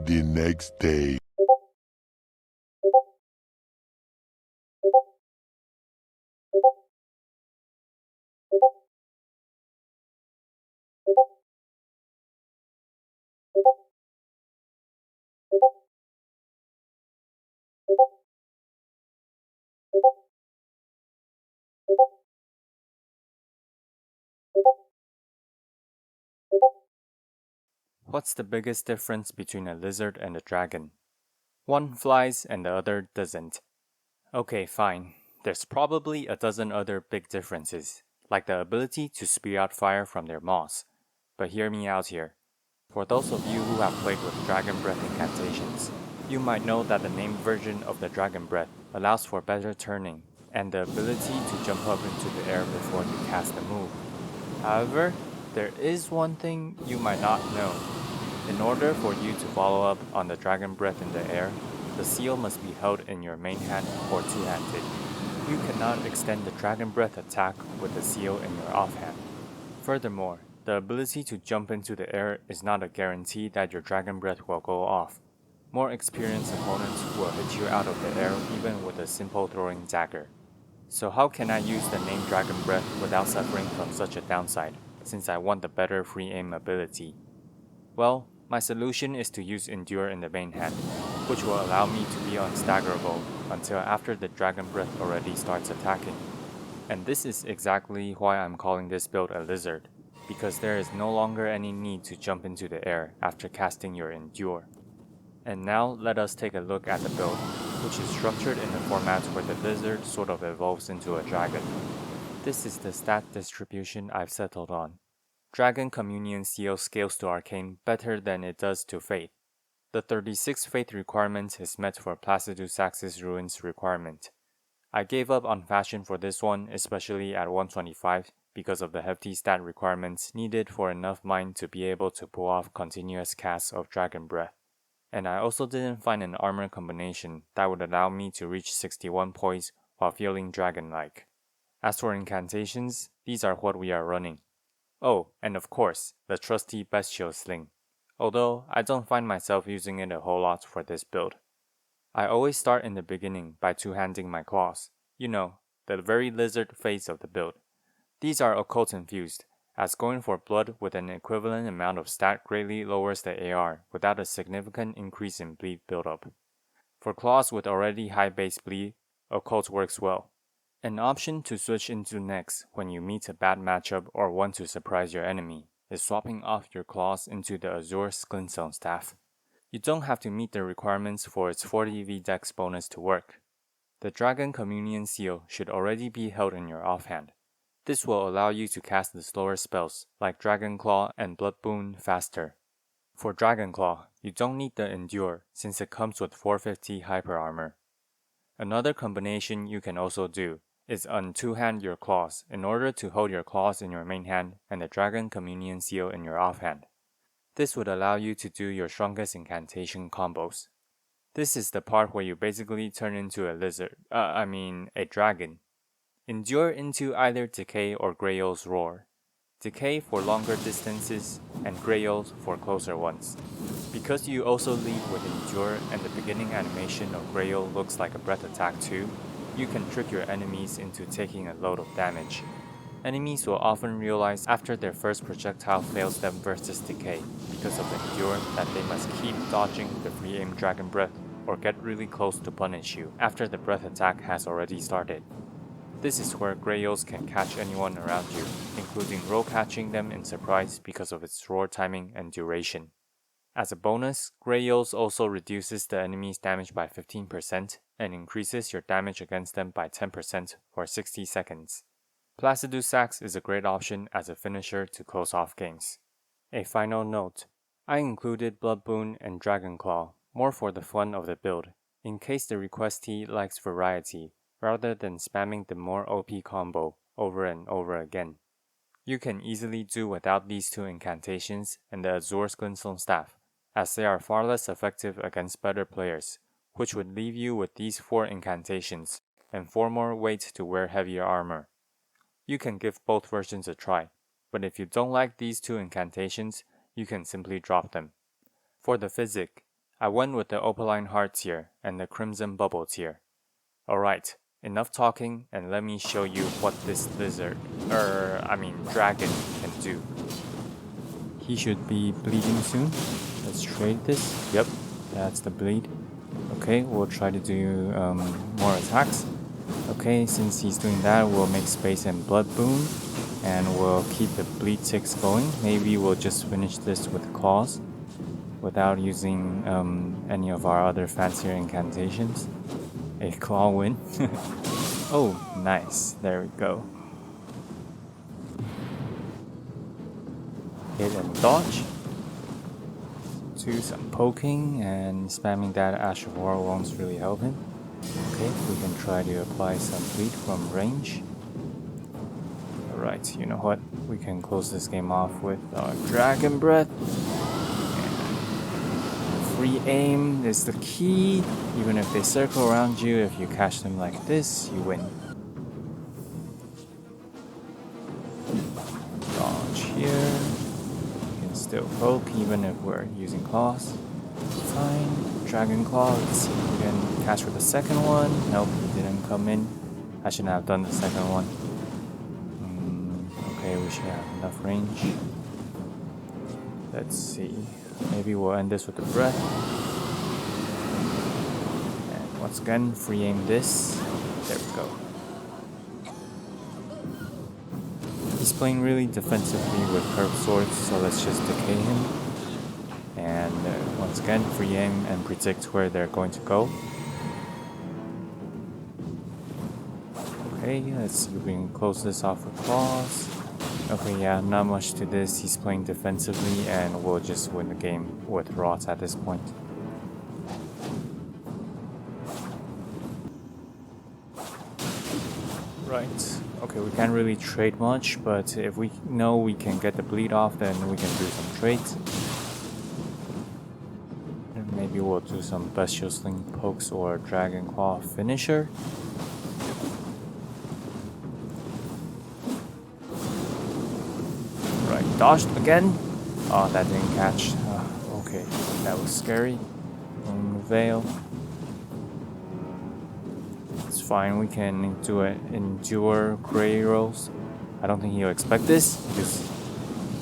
The next day. What's the biggest difference between a lizard and a dragon? One flies and the other doesn't. Okay, fine. There's probably a dozen other big differences, like the ability to spew out fire from their maws. But hear me out here. For those of you who have played with Dragon Breath incantations, you might know that the named version of the Dragon Breath allows for better turning and the ability to jump up into the air before you cast the move. However, there is one thing you might not know. In order for you to follow up on the Dragon Breath in the air, the seal must be held in your main hand or two-handed. You cannot extend the Dragon Breath attack with the seal in your offhand. Furthermore, the ability to jump into the air is not a guarantee that your Dragon Breath will go off. More experienced opponents will hit you out of the air even with a simple throwing dagger. So how can I use the named Dragon Breath without suffering from such a downside, since I want the better free aim ability? Well, my solution is to use Endure in the main hand, which will allow me to be unstaggerable until after the Dragon Breath already starts attacking. And this is exactly why I'm calling this build a lizard, because there is no longer any need to jump into the air after casting your Endure. And now let us take a look at the build, which is structured in the format where the lizard sort of evolves into a dragon. This is the stat distribution I've settled on. Dragon Communion Seal scales to Arcane better than it does to Faith. The 36 Faith requirement is met for Placidusax's Ruins requirement. I gave up on Fashion for this one, especially at 125, because of the hefty stat requirements needed for enough mind to be able to pull off continuous casts of Dragon Breath. And I also didn't find an armor combination that would allow me to reach 61 points while feeling dragon-like. As for incantations, these are what we are running. Oh, and of course, the trusty Bestial Sling, although I don't find myself using it a whole lot for this build. I always start in the beginning by two-handing my claws, you know, the very lizard phase of the build. These are occult infused, as going for blood with an equivalent amount of stat greatly lowers the AR without a significant increase in bleed buildup. For claws with already high base bleed, occult works well. An option to switch into next when you meet a bad matchup or want to surprise your enemy is swapping off your claws into the Azure Glintstone Staff. You don't have to meet the requirements for its 40 Dex bonus to work. The Dragon Communion Seal should already be held in your offhand. This will allow you to cast the slower spells like Dragon Claw and Blood Boon faster. For Dragon Claw, you don't need the Endure since it comes with 450 Hyper Armor. Another combination you can also do is un-two-hand your claws in order to hold your claws in your main hand and the Dragon Communion Seal in your offhand. This would allow you to do your strongest incantation combos. This is the part where you basically turn into a dragon. Endure into either Decay or Greyol's Roar. Decay for longer distances and Greyol's for closer ones. Because you also lead with Endure and the beginning animation of Greyol looks like a breath attack too, you can trick your enemies into taking a load of damage. Enemies will often realize after their first projectile fails them versus Decay because of the Endure that they must keep dodging the free aim Dragon Breath or get really close to punish you after the breath attack has already started. This is where Greyol's can catch anyone around you, including roll catching them in surprise because of its roar timing and duration. As a bonus, Greyol's also reduces the enemy's damage by 15% and increases your damage against them by 10% for 60 seconds. Placidusax is a great option as a finisher to close off games. A final note, I included Blood Boon and Dragon Claw more for the fun of the build, in case the requestee likes variety, rather than spamming the more OP combo over and over again. You can easily do without these two incantations and the Azure Glintstone Staff, as they are far less effective against better players, which would leave you with these 4 incantations and 4 more weight to wear heavier armor. You can give both versions a try, but if you don't like these 2 incantations, you can simply drop them. For the physic, I went with the opaline heart tier and the crimson bubble tier. Alright, enough talking and let me show you what this dragon can do. He should be bleeding soon. Let's trade this. Yep, that's the bleed. Okay, we'll try to do more attacks. Okay, since he's doing that, we'll make space and blood boon. And we'll keep the bleed ticks going. Maybe we'll just finish this with claws without using any of our other fancier incantations. A claw win. Oh, nice. There we go. Hit and dodge. Do some poking, and spamming that Ash of War won't really help him. Okay, we can try to apply some bleed from range. Alright, you know what? We can close this game off with our Dragon Breath. And free aim is the key. Even if they circle around you, if you catch them like this, you win. Dodge here. Still poke even if we're using claws. Fine. Dragon Claw. Let's see if we can catch with the second one. Nope, he didn't come in. I shouldn't have done the second one. Okay, we should have enough range. Let's see. Maybe we'll end this with the breath. And once again, free aim this. There we go. He's playing really defensively with curved swords, so let's just decay him. And once again, free aim and predict where they're going to go. Okay, let's see if we can close this off with claws. Okay, yeah, not much to this. He's playing defensively, and we'll just win the game with rots at this point. Right. Okay, we can't really trade much, but if we know we can get the bleed off, then we can do some trades. And maybe we'll do some Bestial Sling pokes or Dragon Claw finisher. Right, dodged again. Oh, that didn't catch. Okay, that was scary. Veil. Fine, we can do it. Endure Grey Rolls. I don't think he'll expect this because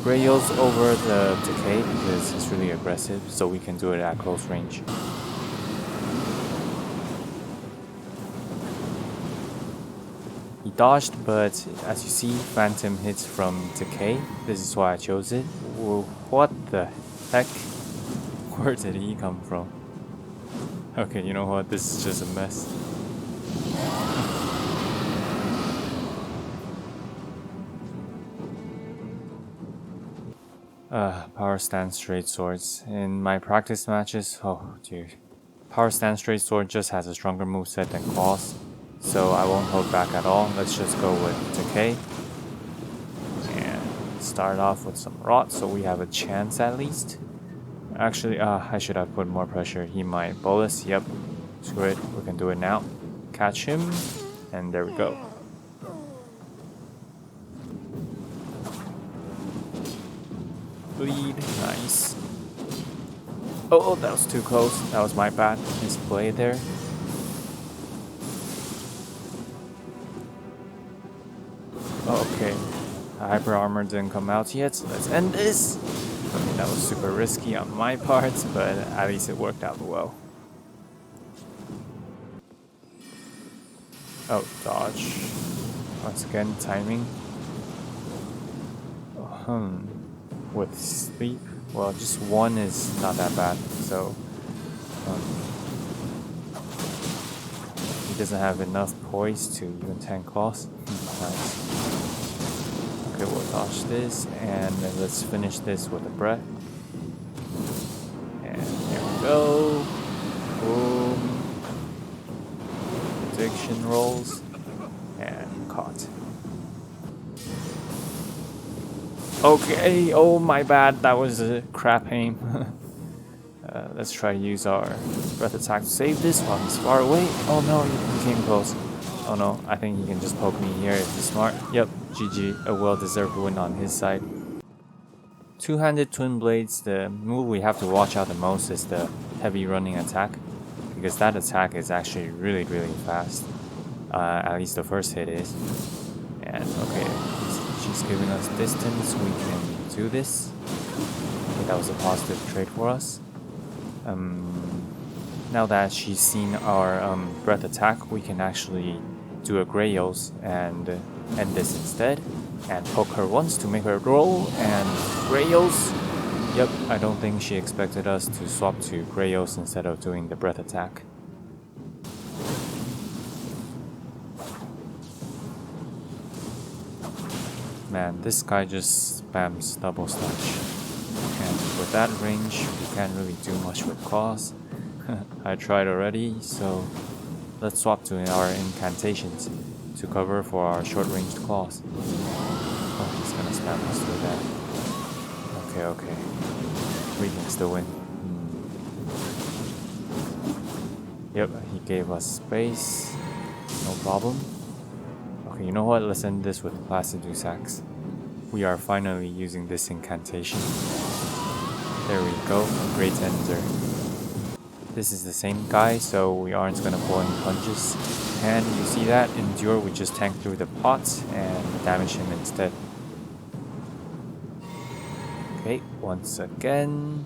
Grey Rolls over the decay because it's really aggressive, so we can do it at close range. He dodged, but as you see, Phantom hits from decay. This is why I chose it. Whoa, what the heck? Where did he come from? Okay, you know what? This is just a mess. Power Stance Straight Swords. In my practice matches, oh dude. Power Stance Straight Sword just has a stronger moveset than Claws, so I won't hold back at all. Let's just go with Decay. And start off with some Rot, so we have a chance at least. Actually, I should have put more pressure. He might bolus. Yep. Screw it. We can do it now. Catch him. And there we go. Bleed. Nice. Oh, that was too close. That was my bad. Misplay there. Okay. Hyper armor didn't come out yet, so let's end this. I mean, that was super risky on my part, but at least it worked out well. Oh, dodge. Once again, timing. With sleep, well, just one is not that bad, so he doesn't have enough poise to even tank Claws. Nice. Okay, we'll dodge this, and then let's finish this with a breath. And there we go. Boom. Prediction rolls. And caught. Okay, oh my bad, that was a crap aim. Let's try to use our breath attack to save this while he's far away. Oh no, he came close. Oh no, I think he can just poke me here if he's smart. Yep, GG, a well-deserved win on his side. Two-handed twin blades, the move we have to watch out the most is the heavy running attack, because that attack is actually really fast. At least the first hit is. And okay, she's giving us distance, we can do this. Okay, that was a positive trade for us. Now that she's seen our breath attack, we can actually do a Grayos and end this instead. And poke her once to make her roll, and Grayos. Yep, I don't think she expected us to swap to Grayos instead of doing the breath attack. Man, this guy just spams double slash. And with that range, we can't really do much with claws. I tried already, so let's swap to our incantations to cover for our short-ranged claws. Oh, he's gonna spam us with that. Okay. We can still win. Yep, he gave us space. No problem. Okay, you know what? Let's end this with Placidus Axe. We are finally using this incantation. There we go, a great ender. This is the same guy, so we aren't gonna pull any punches. And you see that? Endure, we just tank through the pots and damage him instead. Okay, once again.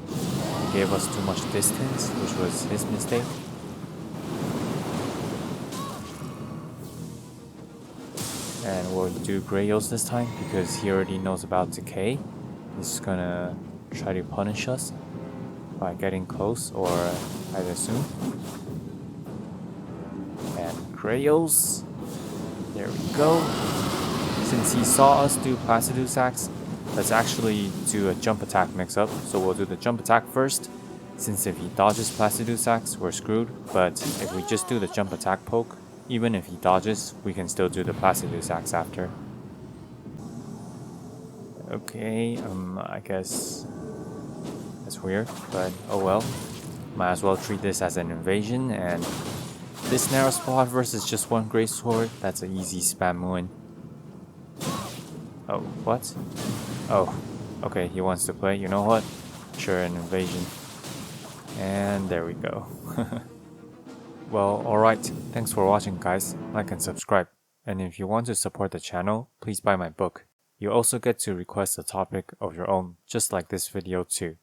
He gave us too much distance, which was his mistake. And we'll do Grayos this time because he already knows about decay. He's gonna try to punish us by getting close, or I'd assume. And Grayos. There we go. Since he saw us do Placidus Axe, let's actually do a jump attack mix-up. So we'll do the jump attack first, since if he dodges Placidus Axe, we're screwed. But if we just do the jump attack poke, even if he dodges, we can still do the Placidus Axe after. Okay, I guess that's weird, but oh well. Might as well treat this as an invasion, and this narrow spot versus just one great sword, that's an easy spam win. Oh, what? Oh, okay, he wants to play. You know what? Sure, an invasion. And there we go. Well, alright. Thanks for watching, guys. Like and subscribe. And if you want to support the channel, please buy my book. You also get to request a topic of your own, just like this video too.